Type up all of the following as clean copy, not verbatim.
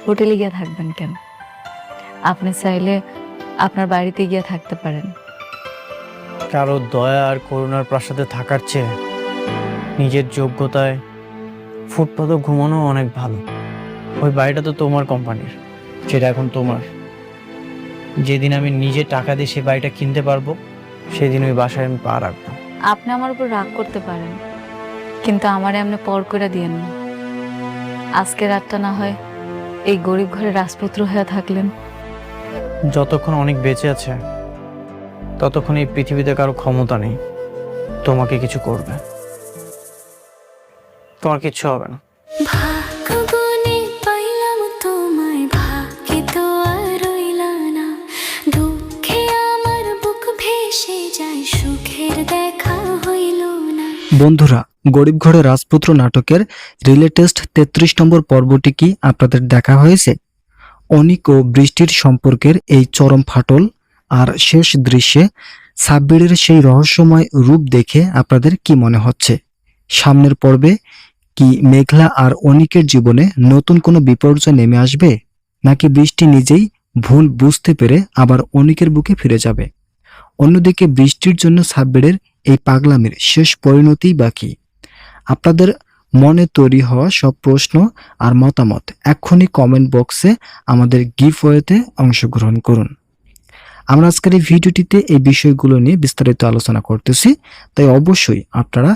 হোটেলে গিয়ে থাকবেন কেন? আপনি চাইলে আপনার বাড়িতে গিয়ে থাকতে পারেন। কারো দয়া আর করুণার প্রাসাদে থাকার চেয়ে নিজের যোগ্যতায় ফুটপাতে ঘুমানো অনেক ভালো। ওই বাড়িটা তো তোমার কোম্পানির, সেটা এখন তোমার। যেদিন আমি নিজে টাকা দিয়ে সেই বাড়িটা কিনতে পারবো, সেদিন ওই বাসায় আমি পা রাখবো। আপনি আমার উপর রাগ করতে পারেন, কিন্তু আমারে আপনি পর করে দিয়েন না। আজকে রাতটা না হয় এই গরিব ঘরে রাজপুত্র হয়ে থাকলেন। যতক্ষণ অনেক বেঁচে আছে ততক্ষণ এই পৃথিবীতে কারো ক্ষমতা নেই তোমাকে কিছু করবে। তোমার কিচ্ছু হবে না। ভাগ্যগুণে পাইলাম তোমায়, ভাগ্যে তো আর রইলা না। দুঃখে আমার বুক ভেসে যায়, সুখের দেখা হইল না। বন্ধুরা, গরিব ঘরে রাজপুত্র নাটকের রিলে টেস্ট 33 নম্বর পর্বটি কি আপনাদের দেখা হয়েছে? অনিক ও বৃষ্টির সম্পর্কের এই চরম ফাটল আর শেষ দৃশ্যে সাব্বিরের সেই রহস্যময় রূপ দেখে আপনাদের কি মনে হচ্ছে? সামনের পর্বে কি মেঘলা আর অনিকের জীবনে নতুন কোনো বিপর্যয় নেমে আসবে, নাকি বৃষ্টি নিজেই ভুল বুঝতে পেরে আবার অনিকের বুকে ফিরে যাবে? অন্যদিকে বৃষ্টির জন্য সাব্বিরের এই পাগলামির শেষ পরিণতি বাকি। আপনাদের মনে তৈরি হওয়া সব প্রশ্ন আর মতামত এক্ষুনি কমেন্ট বক্সে আমাদের গিভওয়েতে অংশগ্রহণ করুন। আমরা আজকের এই ভিডিওটিতে এই বিষয়গুলো নিয়ে বিস্তারিত আলোচনা করতেছি, তাই অবশ্যই আপনারা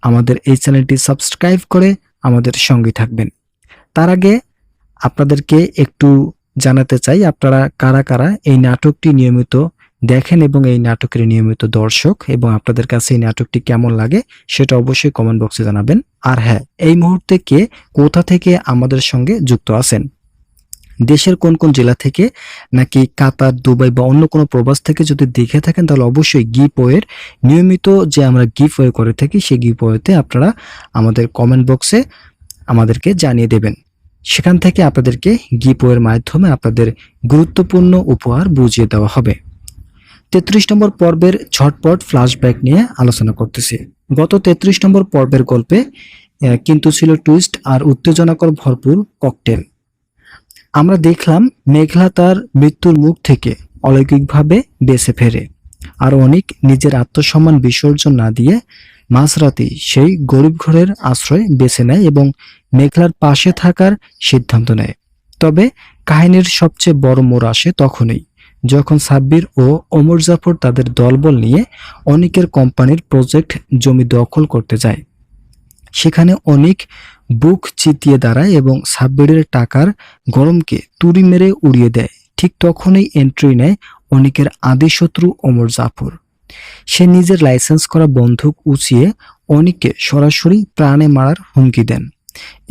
আমাদের এই চ্যানেলটি সাবস্ক্রাইব করে আমাদের সঙ্গে থাকবেন। তার আগে আপনাদেরকে একটু জানাতে চাই, আপনারা কারা কারা এই নাটকটি নিয়মিত দেখেন এবং এই নাটকের নিয়মিত দর্শক, এবং আপনাদের কাছে এই নাটকটি কেমন লাগে সেটা অবশ্যই কমেন্ট বক্সে জানাবেন। আর হ্যাঁ, এই মুহূর্তে কে কোথা থেকে আমাদের সঙ্গে যুক্ত আছেন, দেশের কোন কোন জেলা থেকে, নাকি কাতার, দুবাই বা অন্য কোনো প্রবাস থেকে যদি দেখে থাকেন, তাহলে অবশ্যই গিভওয়ের নিয়মিত যে আমরা গিভওয়ে করে থাকি সেই গিভওয়েতে আপনারা আমাদের কমেন্ট বক্সে আমাদেরকে জানিয়ে দেবেন। সেখান থেকে আপনাদেরকে গিভওয়ের মাধ্যমে আপনাদের গুরুত্বপূর্ণ উপহার বুঝিয়ে দেওয়া হবে। 33 নম্বর পর্বের ঝটপট ফ্ল্যাশব্যাক নিয়ে আলোচনা করতেছি। গত 33 নম্বর পর্বের গল্পে কিন্তু ছিল টুইস্ট আর উত্তেজনাকর ভরপুর ককটেল। আমরা দেখলাম মেঘলা তার মৃত্যুর মুখ থেকে অলৌকিকভাবে বেঁচে ফেরে, আর অনিক নিজের আত্মসম্মান বিসর্জন না দিয়ে মাঝরাতেই সেই গরিব ঘরের আশ্রয় বেছে নেয় এবং মেঘলার পাশে থাকার সিদ্ধান্ত নেয়। তবে কাহিনীর সবচেয়ে বড় মোড় আসে তখনই, যখন সাব্বির ও ওমর জাফর তাদের দলবল নিয়ে অনিকের কোম্পানির প্রজেক্ট জমি দখল করতে যায়। সেখানে অনিক বুক চিতিয়ে দাঁড়ায় এবং সাব্বিরের টাকার গরমকে তুড়ি মেরে উড়িয়ে দেয়। ঠিক তখনই এন্ট্রি নেয় অনিকের আদি শত্রু ওমর জাফর। সে নিজের লাইসেন্স করা বন্দুক উঁচিয়ে অনিককে সরাসরি প্রাণে মারার হুমকি দেন।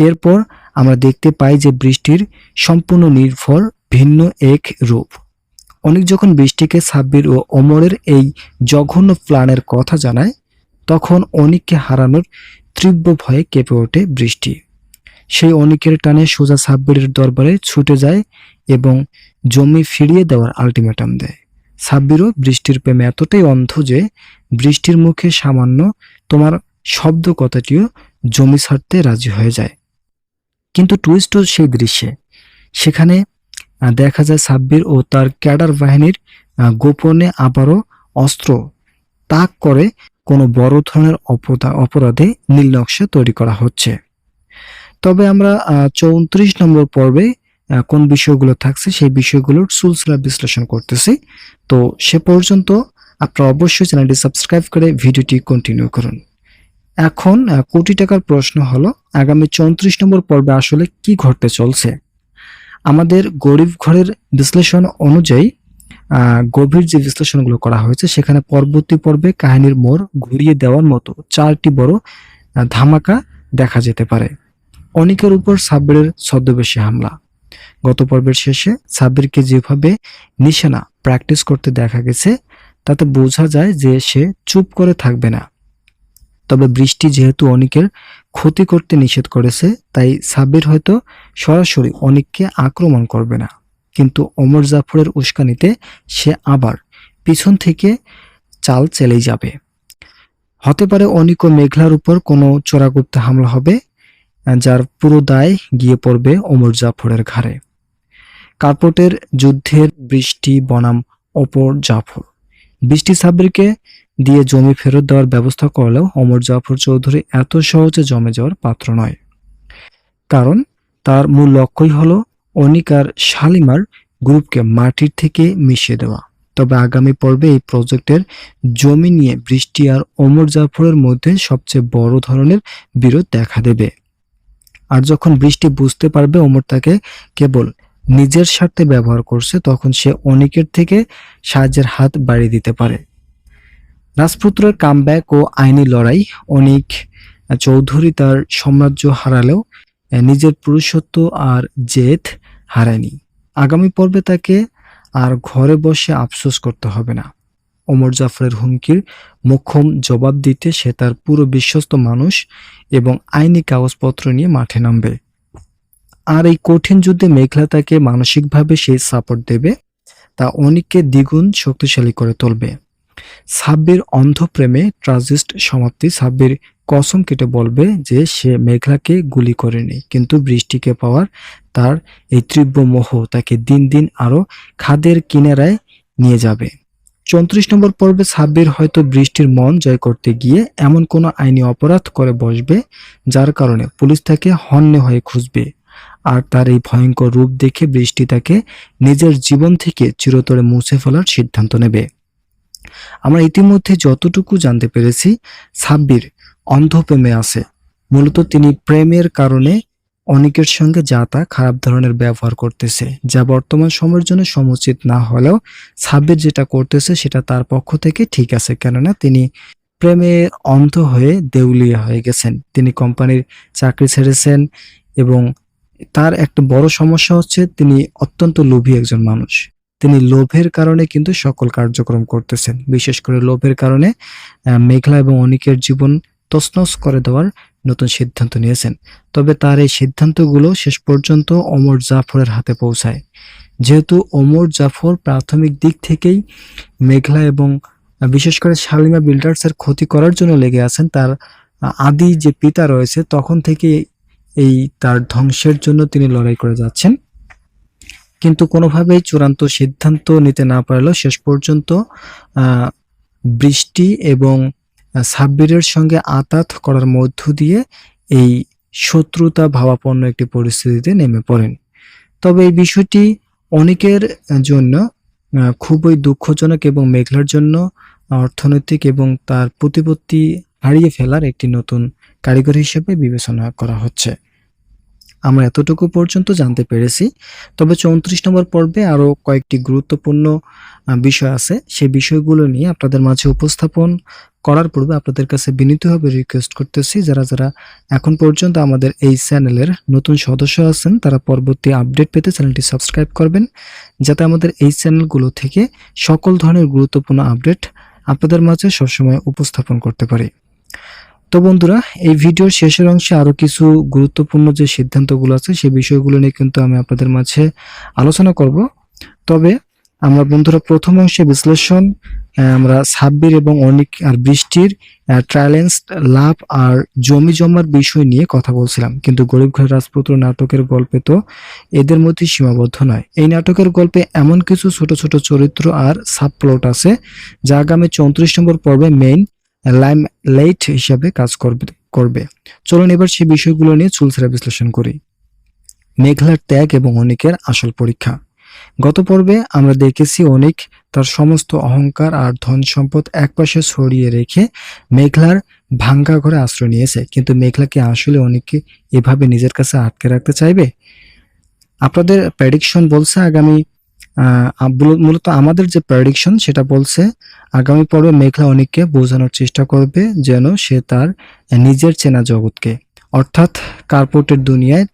এরপর আমরা দেখতে পাই যে বৃষ্টির সম্পূর্ণ নির্ভর ভিন্ন এক রূপ। অনিক যখন বৃষ্টিকে সাব্বির ও ওমরের এই জঘন্য প্ল্যানের কথা জানায়, তখন অনিককে হারানোর তীব্র ভয়ে কেঁপে ওঠে বৃষ্টি। সেই অনিকের টানে সোজা সাব্বিরের দরবারে ছুটে যায় এবং জমি ফিরিয়ে দেওয়ার আলটিমেটাম দেয়। সাব্বিরও বৃষ্টির প্রেমে এতটাই অন্ধ যে বৃষ্টির মুখে সামান্য তোমার শব্দ কথাটিও জমি ছাড়তে রাজি হয়ে যায়। কিন্তু টুইস্টও সেই দৃশ্যে। সেখানে দেখা যায় সাব্বির ও তার ক্যাডার বাহিনীর গোপনে আবারও অস্ত্র তাক করে কোনো বড় ধরনের অপরাধে নীলনকশা তৈরি করা হচ্ছে। তবে আমরা 34 নম্বর পর্বে কোন বিষয়গুলো থাকছে সেই বিষয়গুলোর সুলসিলা বিশ্লেষণ করতেছি। তো সে পর্যন্ত আপনারা অবশ্যই চ্যানেলটি সাবস্ক্রাইব করে ভিডিওটি কন্টিনিউ করুন। এখন কোটি টাকার প্রশ্ন হলো, আগামী 34 নম্বর পর্বে আসলে কি ঘটতে চলছে? আমাদের গরিব ঘরের বিশ্লেষণ অনুযায়ী গভীর যে বিশ্লেষণগুলো করা হয়েছে, সেখানে পরবর্তী পর্বে কাহিনীর মোড় ঘুরিয়ে দেওয়ার মতো 4টি বড় ধামাকা দেখা যেতে পারে। অনিকের উপর সাব্বিরের ছদ্মবেশী হামলা। গত পর্বের শেষে সাব্বিরকে যেভাবে নিশানা প্র্যাকটিস করতে দেখা গেছে, তাতে বোঝা যায় যে সে চুপ করে থাকবে না। তবে বৃষ্টি যেহেতু অনিকের ক্ষতি করতে নিষেধ করেছে, তাই সাব্বির হয়তো সরাসরি অনিককে আক্রমণ করবে না, কিন্তু ওমর জাফরের উস্কানিতে সে আবার পিছন থেকে চাল চেলেই যাবে। হতে পারে অনিক ও মেঘলার উপর কোনো চোরাগুপ্ত হামলা হবে, যার পুরো দায় গিয়ে পড়বে ওমর জাফরের ঘাড়ে। কার্পোটের যুদ্ধের বৃষ্টি বনাম অপর জাফর। বৃষ্টি সাব্বিরকে দিয়ে জমি ফেরত দেওয়ার ব্যবস্থা করলেও ওমর জাফর চৌধুরী এত সহজে জমে যাওয়ার পাত্র নয়। কারণ তার মূল লক্ষ্যই হলো অনিক আর শালিমার গ্রুপকে মাটির থেকে মিশিয়ে দেওয়া। তবে আগামী পর্বে এই প্রজেক্টের জমি নিয়ে বৃষ্টি আর ওমর জাফরের মধ্যে সবচেয়ে বড় ধরনের বিরোধ দেখা দেবে। আর যখন বৃষ্টি বুঝতে পারবে ওমর তাকে কেবল নিজের স্বার্থে ব্যবহার করছে, তখন সে অনিকের থেকে সাহায্যের হাত বাড়িয়ে দিতে পারে। রাজপুত্রের কামব্যাক ও আইনি লড়াই। অনিক চৌধুরী তার সাম্রাজ্য হারালেও নিজের পুরুষত্ব আর জেদ হারায়নি। আগামী পর্বে তাকে আর ঘরে বসে আফসোস করতে হবে না। ওমর জাফরের হুমকির মোক্ষম জবাব দিতে সে তার পুরো বিশ্বস্ত মানুষ এবং আইনি কাগজপত্র নিয়ে মাঠে নামবে। আর এই কঠিন যুদ্ধে মেঘলা তাকে মানসিকভাবে সেই সাপোর্ট দেবে, তা অনিককে দ্বিগুণ শক্তিশালী করে তুলবে। সাব্বির অন্ধ প্রেমে ট্রাজিস্ট সমাপ্তি। সাব্বির কসম কেটে বলবে যে সে মেঘলাকে গুলি করেনি, কিন্তু বৃষ্টিকে পাওয়ার তার এই তীব্র মোহ তাকে দিন দিন আরো খাদের কিনারায় নিয়ে যাবে। 34 নম্বর পর্বে সাব্বির হয়তো বৃষ্টির মন জয় করতে গিয়ে এমন কোনো আইনি অপরাধ করে বসবে যার কারণে পুলিশ তাকে হন্যে হয়ে খুঁজবে। আর তার এই ভয়ঙ্কর রূপ দেখে বৃষ্টি তাকে নিজের জীবন থেকে চিরতরে মুছে ফেলার সিদ্ধান্ত নেবে। আমরা ইতিমধ্যে যতটুকু জানতে পেরেছি, সাব্বির অন্ধ প্রেমে আছে। মূলত তিনি প্রেমের কারণে অনিকের সঙ্গে যা তা খারাপ ধরনের ব্যবহার করতেছে, যা বর্তমান সময়ের জন্য সমুচিত না হলেও সাব্বির যেটা করতেছে সেটা তার পক্ষ থেকে ঠিক আছে, কেননা তিনি প্রেমে অন্ধ হয়ে দেউলিয়া হয়ে গেছেন। তিনি কোম্পানির চাকরি ছেড়েছেন এবং তার একটা বড় সমস্যা হচ্ছে তিনি অত্যন্ত লোভী একজন মানুষ। তিনি লোভের কারণে কিন্তু সকল কার্যক্রম করতেছেন। বিশেষ করে লোভের কারণে মেঘলা এবং অনিকের জীবন তছনছ করে দেওয়ার নতুন সিদ্ধান্ত নিয়েছেন। তবে তার এই সিদ্ধান্তগুলো শেষ পর্যন্ত ওমর জাফরের হাতে পৌঁছায়। যেহেতু ওমর জাফর প্রাথমিক দিক থেকেই মেঘলা এবং বিশেষ করে শালিমা বিল্ডার্সের ক্ষতি করার জন্য লেগে আছেন, তার আদি যে পিতা রয়েছে তখন থেকে এই তার ধ্বংসের জন্য তিনি লড়াই করে যাচ্ছেন। কিন্তু কোনোভাবেই চূড়ান্ত সিদ্ধান্ত নিতে না পারলেও শেষ পর্যন্ত বৃষ্টি এবং সাব্বিরের সঙ্গে আতাত করার মধ্য দিয়ে এই শত্রুতা ভাবাপন্ন একটি পরিস্থিতিতে নেমে পড়েন। তবে এই বিষয়টি অনেকের জন্য খুবই দুঃখজনক এবং মেঘলার জন্য অর্থনৈতিক এবং তার প্রতিপত্তি হারিয়ে ফেলার একটি নতুন কারিগর হিসেবে বিবেচনা করা হচ্ছে। আমরা এতটুকু পর্যন্ত জানতে পেরেছি। তবে 34 নম্বর পর্বে আরো কয়েকটি গুরুত্বপূর্ণ বিষয় আছে, সেই বিষয়গুলো নিয়ে আপনাদের মাঝে উপস্থাপন করার পূর্বে আপনাদের কাছে বিনীতভাবে রিকোয়েস্ট করতেছি, যারা যারা এখন পর্যন্ত আমাদের এই চ্যানেলের নতুন সদস্য আছেন তারা পরবর্তী আপডেট পেতে চ্যানেলটি সাবস্ক্রাইব করবেন, যাতে আমাদের এই চ্যানেলগুলো থেকে সকল ধরনের গুরুত্বপূর্ণ আপডেট আপনাদের মাঝে সবসময় উপস্থাপন করতে পারি। তো বন্ধুরা, এই ভিডিওর শেষের অংশে আরো কিছু গুরুত্বপূর্ণ যে সিদ্ধান্তগুলো আছে সেই বিষয়গুলো নিয়ে কিন্তু আমি আপনাদের মাঝে আলোচনা করব। তবে আমরা বন্ধুরা প্রথম অংশে বিশ্লেষণ আমরা সাব্বির এবং অনিক আর বৃষ্টির ট্রায়ালেন্স লাভ আর জমি জমার বিষয় নিয়ে কথা বলছিলাম, কিন্তু গরিব ঘরের রাজপুত্র নাটকের গল্পে তো এদের মধ্যে সীমাবদ্ধ নয়। এই নাটকের গল্পে এমন কিছু ছোট ছোট চরিত্র আর সাবপ্লট আছে যা আগামী 34 নম্বর পর্বে মেইন লাইমলাইট হিসাবে কাজ করবে। চলুন এবার সেই বিষয়গুলো নিয়ে চুলচেরা বিশ্লেষণ করি। মেঘলার ত্যাগ এবং অনিকের আসল পরীক্ষা। গত পর্বে আমরা দেখেছি অনিক তার সমস্ত অহংকার আর ধন সম্পদ একপাশে ছড়িয়ে রেখে মেঘলার ভাঙ্গা ঘরে আশ্রয় নিয়েছে, কিন্তু মেঘলা কি আসলে অনিককে এভাবে নিজের কাছে আটকে রাখতে চাইবে? আপনাদের প্রেডিকশন বলছে আগামী মূলত আমাদের যে প্রেডিকশন সেটা বলছে আগামী পর্বে মেঘলা অনিককে বোঝানোর চেষ্টা করবে যেন সে তার নিজের চেনা জগৎকে অর্থাৎ কার্পোরেটের দুনিয়ায়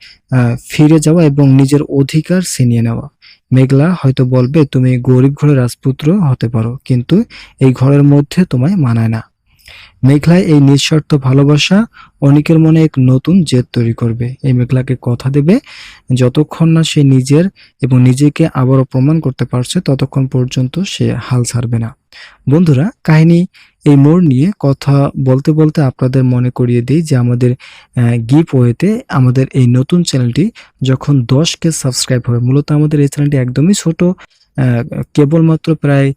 ফিরে যাওয়া এবং নিজের অধিকার ছিনিয়ে নেওয়া। মেঘলা হয়তো বলবে তুমি গরিব ঘরের রাজপুত্র হতে পারো, কিন্তু এই ঘরের মধ্যে তোমায় মানায় না। মেঘলা এই নিঃস্বার্থ ভালোবাসা অনিকের মনে এক নতুন জেদ তৈরি করবে। এই মেঘলাকে কথা দেবে যতক্ষণ না সে নিজের এবং নিজেকে আবারও প্রমাণ করতে পারছে ততক্ষণ পর্যন্ত সে হাল ছাড়বে না। বন্ধুরা, কাহিনী এই মোড় নিয়ে কথা বলতে বলতে আপনাদের মনে করিয়ে দিই যে আমাদের গিভওয়েতে আমাদের এই নতুন চ্যানেলটি যখন 10K সাবস্ক্রাইব হবে, মূলত আমাদের এই চ্যানেলটি একদমই ছোট, কেবলমাত্র প্রায়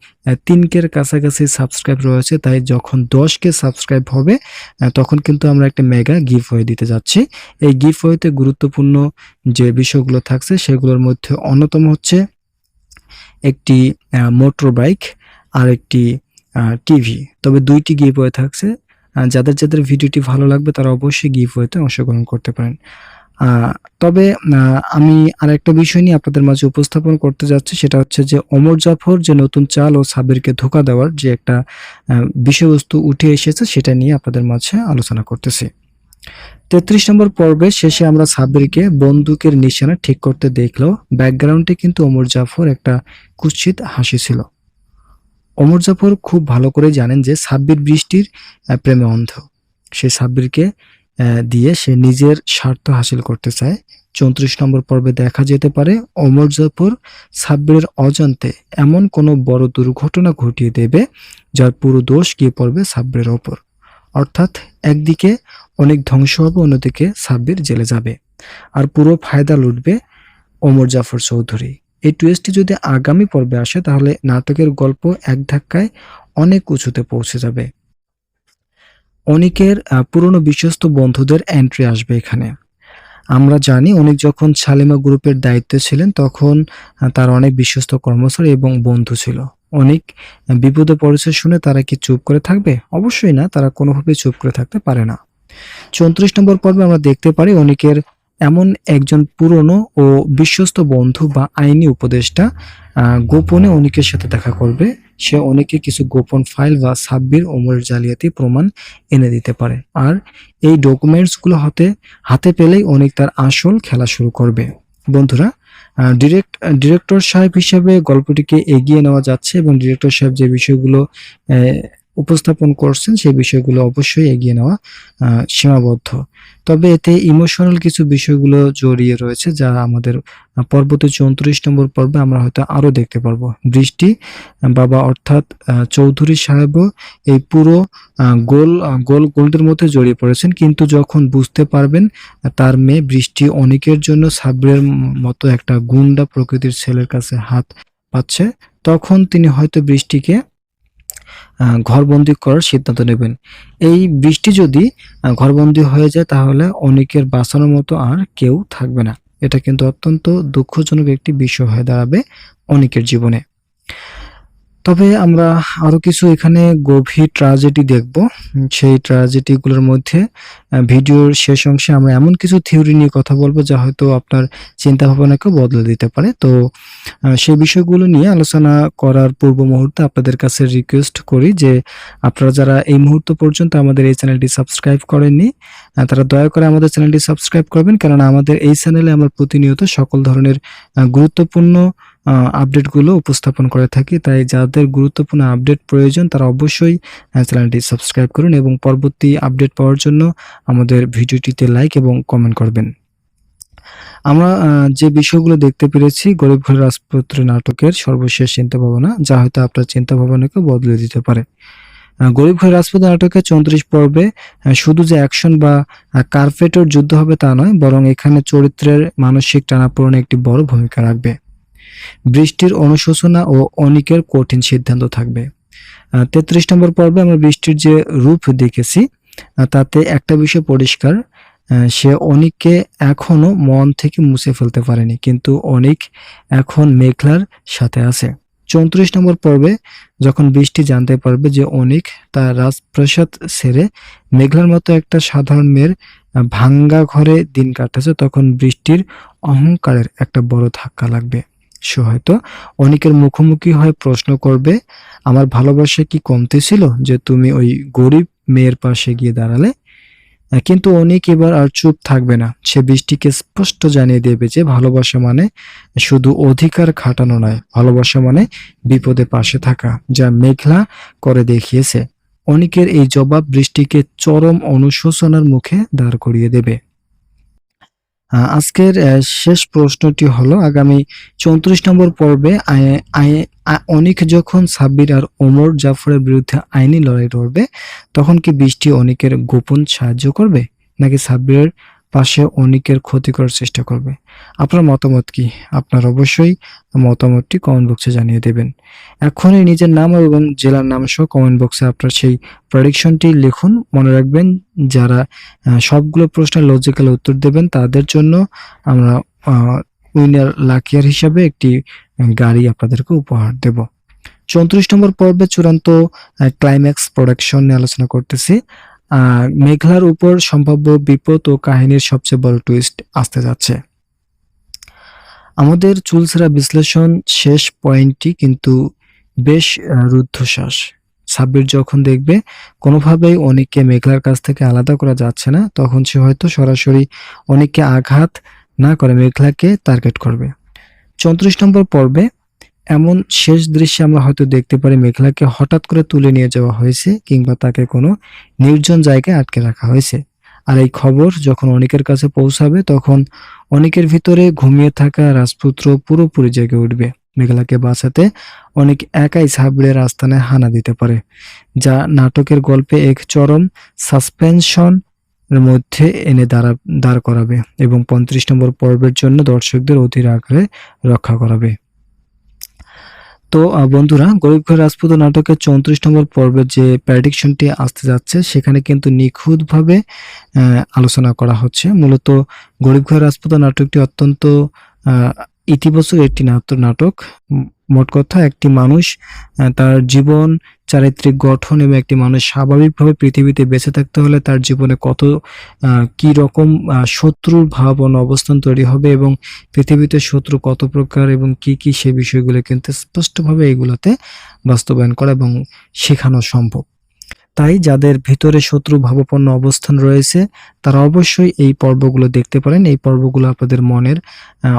3K কাছাকাছি সাবস্ক্রাইব রয়েছে। তাই যখন 10K সাবস্ক্রাইব হবে তখন কিন্তু আমরা একটা মেগা গিভওয়ে দিতে যাচ্ছি। এই গিভওয়েতে গুরুত্বপূর্ণ যে বিষয়গুলো থাকছে সেগুলোর মধ্যে অন্যতম হচ্ছে একটি মোটর বাইক আর একটি টিভি। তবে 2টি গিভওয়ে থাকছে। যাদের যাদের ভিডিওটি ভালো লাগবে তারা অবশ্যই গিভওয়েতে অংশগ্রহণ করতে পারেন। তবে আমি আরেকটা বিষয় নিয়ে আপনাদের মাঝে উপস্থাপন করতে যাচ্ছি, সেটা হচ্ছে যে ওমর জাফর যে নতুন চাল ও সাব্বিরকে ধোঁকা দেওয়ার যে একটা বিষয়বস্তু উঠে এসেছে সেটা নিয়ে আপনাদের মাঝে আলোচনা করতেছি। 33 নম্বর পর্বের শেষে আমরা সাব্বিরকে বন্দুকের নিশানা ঠিক করতে দেখলেও ব্যাকগ্রাউন্ডে কিন্তু ওমর জাফর একটা কুৎসিত হাসি ছিল। ওমর জাফর খুব ভালো করে জানেন যে সাব্বির বৃষ্টির প্রেমে অন্ধ। সে সাব্বিরকে দিয়ে সে নিজের স্বার্থ হাসিল করতে চায়। 34 নম্বর পর্বে দেখা যেতে পারে ওমর জাফর সাব্বিরের অজান্তে এমন কোনো বড় দুর্ঘটনা ঘটিয়ে দেবে যার পুরো দোষ গিয়ে পড়বে সাব্বিরের ওপর। অর্থাৎ একদিকে অনেক ধ্বংস হবে, অন্যদিকে সাব্বির জেলে যাবে আর পুরো ফায়দা লুটবে ওমর জাফর চৌধুরী। এই টুইস্টটি যদি আগামী পর্বে আসে তাহলে নাটকের গল্প এক ধাক্কায় অনেক উঁচুতে পৌঁছে যাবে। অনিকের পুরনো বিশ্বস্ত বন্ধুদের এন্ট্রি আসবে এখানে। আমরা জানি অনিক যখন শালিমা গ্রুপের দায়িত্বে ছিলেন তখন তার অনেক বিশ্বস্ত কর্মচারী এবং বন্ধু ছিল। অনেক বিপদে পড়েছে শুনে তারা কি চুপ করে থাকবে? অবশ্যই না, তারা কোনোভাবেই চুপ করে থাকতে পারে না। 34 নম্বর পর্বে আমরা দেখতে পারি অনিকের এমন একজন পুরনো ও বিশ্বস্ত বন্ধু বা আইনি উপদেষ্টা গোপনে অনিকের সাথে দেখা করবে। সে অনেকে কিছু গোপন ফাইল বা সাব্বির ওমরের জালিয়াতি প্রমাণ এনে দিতে পারে, আর এই ডকুমেন্টসগুলো হাতে পেলেই অনেক তার আসল খেলা শুরু করবে। বন্ধুরা, ডিরেক্টর সাহেব হিসেবে গল্পটিকে এগিয়ে নেওয়া যাচ্ছে এবং ডিরেক্টর সাহেব যে বিষয়গুলো উপস্থাপন করছেন সেই বিষয়গুলো অবশ্যই এগিয়ে নেওয়া সীমাবদ্ধ। তবে এতে ইমোশনাল কিছু বিষয়গুলো জড়িয়ে রয়েছে যা আমাদের পরবর্তী 34 নম্বর পর্বে আমরা হয়তো আরো দেখতে পারবো। বৃষ্টি বাবা অর্থাৎ চৌধুরী সাহেবও এই পুরো গোলদের মধ্যে জড়িয়ে পড়েছেন, কিন্তু যখন বুঝতে পারবেন তার মেয়ে বৃষ্টি অনেকের জন্য সাব্বিরের মতো একটা গুন্ডা প্রকৃতির ছেলের কাছে হাত পাচ্ছে, তখন তিনি হয়তো বৃষ্টিকে ঘরবন্দি করার সিদ্ধান্ত নেবেন। এই বৃষ্টি যদি ঘরবন্দি হয়ে যায় তাহলে অনেকের বাঁচানোর মতো আর কেউ থাকবে না। এটা কিন্তু অত্যন্ত দুঃখজনক একটি বিষয় হয়ে দাঁড়াবে অনেকের জীবনে। তবে আমরা আরো কিছু এখানে গভীর ট্র্যাজেডি দেখব। সেই ট্র্যাজেডিগুলোর মধ্যে ভিডিওর শেষ অংশে আমরা এমন কিছু থিওরি নিয়ে কথা বলবো যা হয়তো আপনার চিন্তা ভাবনাকে বদলে দিতে পারে। তো সেই বিষয়গুলো নিয়ে আলোচনা করার পূর্ব মুহূর্তে আপনাদের কাছে রিকোয়েস্ট করি যে আপনারা যারা এই মুহূর্ত পর্যন্ত আমাদের এই চ্যানেলটি সাবস্ক্রাইব করেননি তারা দয়া করে আমাদের চ্যানেলটি সাবস্ক্রাইব করবেন, কারণ আমাদের এই চ্যানেলে আমরা প্রতিনিয়ত সকল ধরনের গুরুত্বপূর্ণ আপডেটগুলো উপস্থাপন করে থাকি। তাই যাদের গুরুত্বপূর্ণ আপডেট প্রয়োজন তারা অবশ্যই চ্যানেলটি সাবস্ক্রাইব করুন এবং পরবর্তী আপডেট পাওয়ার জন্য আমাদের ভিডিওটিতে লাইক এবং কমেন্ট করবেন। আমরা যে বিষয়গুলো দেখতে পেরেছি গরিব ঘরের রাজপুত্র নাটকের সর্বশেষ চিন্তা ভাবনা, যা হয়তো আপনার চিন্তা ভাবনাকে বদলে দিতে পারে। গরিব ঘরের রাজপুত্র নাটকের 34 পর্বে শুধু যে অ্যাকশন বা কার্পেটের যুদ্ধ হবে তা নয়, বরং এখানে চরিত্রের মানসিক টানাপোড়েনে একটি বড় ভূমিকা রাখবে। বৃষ্টির অনুশোচনা ও অনিকের কঠিন সিদ্ধান্ত থাকবে। 33 নম্বর পর্বে আমরা বৃষ্টির যে রূপ দেখেছি তাতে একটা বিষয় পরিষ্কার, সে অনিককে এখনো মন থেকে মুছে ফেলতে পারেনি, কিন্তু অনিক এখন মেঘলার সাথে আছে। 34 নম্বর পর্বে যখন বৃষ্টি জানতে পারবে যে অনিক তার রাজপ্রাসাদ ছেড়ে মেঘলার মতো একটা সাধারণ মেয়ের ভাঙ্গা ঘরে দিন কাটাচ্ছে, তখন বৃষ্টির অহংকারের একটা বড় ধাক্কা লাগবে। সে হয়তো অনিকের মুখোমুখি হয়ে প্রশ্ন করবে, আমার ভালোবাসা কি কমতে ছিল যে তুমি ওই গরিব মেয়ের পাশে গিয়ে দাঁড়ালে? কিন্তু অনিক এবার আর চুপ থাকবে না। সে বৃষ্টিকে স্পষ্ট জানিয়ে দেবে যে ভালোবাসা মানে শুধু অধিকার খাটানো নয়, ভালোবাসা মানে বিপদে পাশে থাকা, যা মেঘলা করে দেখিয়েছে। অনিকের এই জবাব বৃষ্টিকে চরম অনুশোচনার মুখে দাঁড় করিয়ে দেবে। আজকের শেষ প্রশ্নটি হলো আগামী 34 নম্বর পর্বে অনিক যখন সাব্বির আর ওমর জাফরের বিরুদ্ধে আইনি লড়াই লড়বে তখন কি বৃষ্টি অনিকের গোপন সাহায্য করবে নাকি সাব্বিরের পাশে অনিকের ক্ষতি করার চেষ্টা করবে? আপনার মতামত কি? আপনার অবশ্যই মতামতটি কমেন্ট বক্সে জানিয়ে দেবেন। এখনই নিজের নাম এবং জেলার নাম সহ কমেন্ট বক্সে আপনার সেই প্রেডিকশনটি লিখুন। মনে রাখবেন যারা সবগুলো প্রশ্নের লজিক্যাল উত্তর দেবেন তাদের জন্য আমরা উইনার লাকিয়ার হিসাবে একটি গাড়ি আপনাদেরকে উপহার দেব। 34 নম্বর পর্বে চূড়ান্ত ক্লাইম্যাক্স প্রোডাকশন নিয়ে আলোচনা করতেছি। মেঘলার উপর সম্ভাব্য বিপদ ও কাহিনীর সবচেয়ে বড় টুইস্ট আসতে যাচ্ছে। আমাদের চুলছেরা বিশ্লেষণ শেষ পয়েন্টটি কিন্তু বেশ রুদ্ধশ্বাস। সাব্বির যখন দেখবে কোনোভাবেই অনিককে মেঘলার কাছ থেকে আলাদা করা যাচ্ছে না, তখন সে হয়তো সরাসরি অনিককে আঘাত না করে মেঘলাকে টার্গেট করবে। 34 নম্বর পর্বে এমন শেষ দৃশ্যে আমরা হয়তো দেখতে পারি মেঘলাকে হঠাৎ করে তুলে নিয়ে যাওয়া হয়েছে কিংবা তাকে কোনো নির্জন জায়গায় আটকে রাখা হয়েছে। আর এই খবর যখন অনিকের কাছে পৌঁছাবে তখন অনিকের ভিতরে ঘুমিয়ে থাকা রাজপুত্র পুরোপুরি জেগে উঠবে। মেঘলাকে বাঁচাতে অনেক একাই সাব্বিরের আস্তানে হানা দিতে পারে, যা নাটকের গল্পে এক চরম সাসপেনশন এর মধ্যে এনে দাঁড় করাবে এবং 35 নম্বর পর্বের জন্য দর্শকদের অধীর আগ্রহে রক্ষা করাবে। তো বন্ধুরা, গরিব ঘর রাজপুত নাটকের 34 নম্বর পর্বের যে প্রেডিকশনটি আসতে যাচ্ছে সেখানে কিন্তু নিখুঁতভাবে আলোচনা করা হচ্ছে। মূলত গরিব ঘর রাজপুত নাটকটি অত্যন্ত ইতিবাচক একটি নাটক। মোট কথা একটি মানুষ তার জীবন চারিত্রিক গঠন এবং একটি মানুষ স্বাভাবিকভাবে পৃথিবীতে বেঁচে থাকতে হলে তার জীবনে কত কি রকম শত্রুর ভাবনা অবস্থান তৈরি হবে এবং পৃথিবীতে শত্রু কত প্রকার এবং কি কি সে বিষয়গুলো কিন্তু স্পষ্টভাবে এগুলোতে বাস্তবায়ন করা এবং শেখানো সম্ভব। তাই যাদের ভিতরে শত্রু ভাবাপন্ন অবস্থান রয়েছে তারা অবশ্যই এই পর্বগুলো দেখতে পারেন। এই পর্বগুলো আপনাদের মনের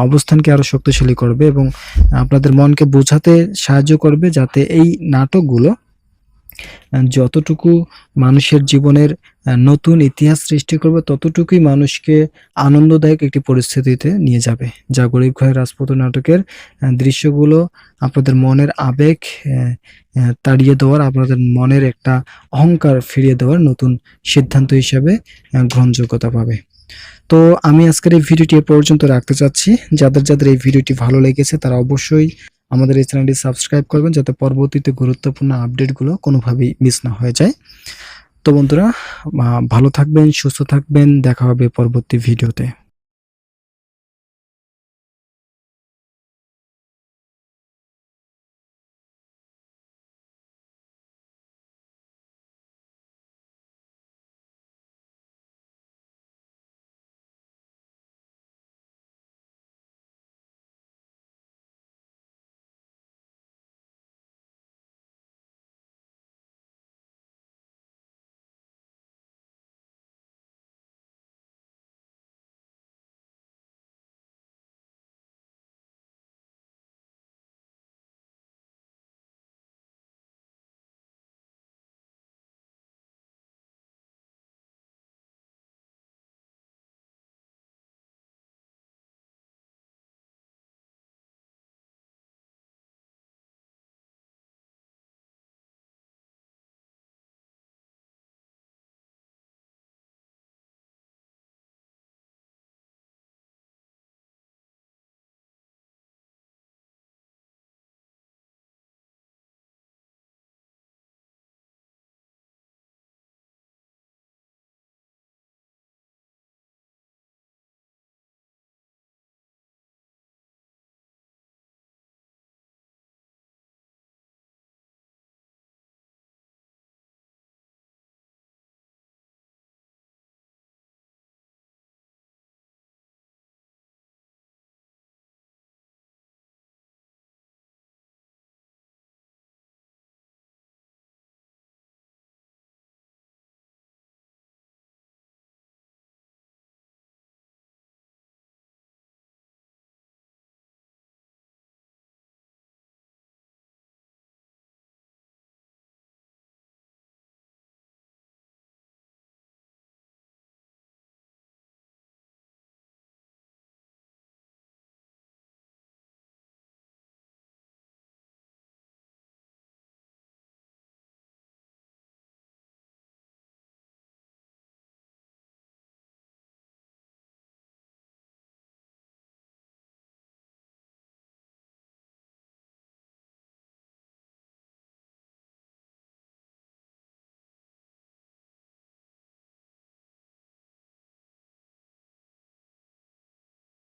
অবস্থানকে আরো শক্তিশালী করবে এবং আপনাদের মনকে বোঝাতে সাহায্য করবে যাতে এই নাটকগুলো যতটুকু মানুষের জীবনের নতুন ইতিহাস সৃষ্টি করবে ততটুকুই মানুষকে আনন্দদায়ক একটি পরিস্থিতিতে নিয়ে যাবে। যা গরিব ঘরের রাজপুত নাটকের দৃশ্যগুলো আপনাদের মনের আবেগ তাড়িয়ে দেওয়ার, আপনাদের মনের একটা অহংকার ফিরিয়ে দেওয়ার নতুন সিদ্ধান্ত হিসেবে গ্রহণযোগ্যতা পাবে। তো আমি আজকের এই ভিডিওটি এ পর্যন্ত রাখতে চাচ্ছি। যাদের এই ভিডিওটি ভালো লেগেছে তারা অবশ্যই আমাদের এই চ্যানেলটি সাবস্ক্রাইব করবেন যাতে পরবর্তীতে গুরুত্বপূর্ণ আপডেটগুলো কোনোভাবেই মিস না হয়ে যায়। তো বন্ধুরা, ভালো থাকবেন, সুস্থ থাকবেন, দেখা হবে পরবর্তী ভিডিওতে।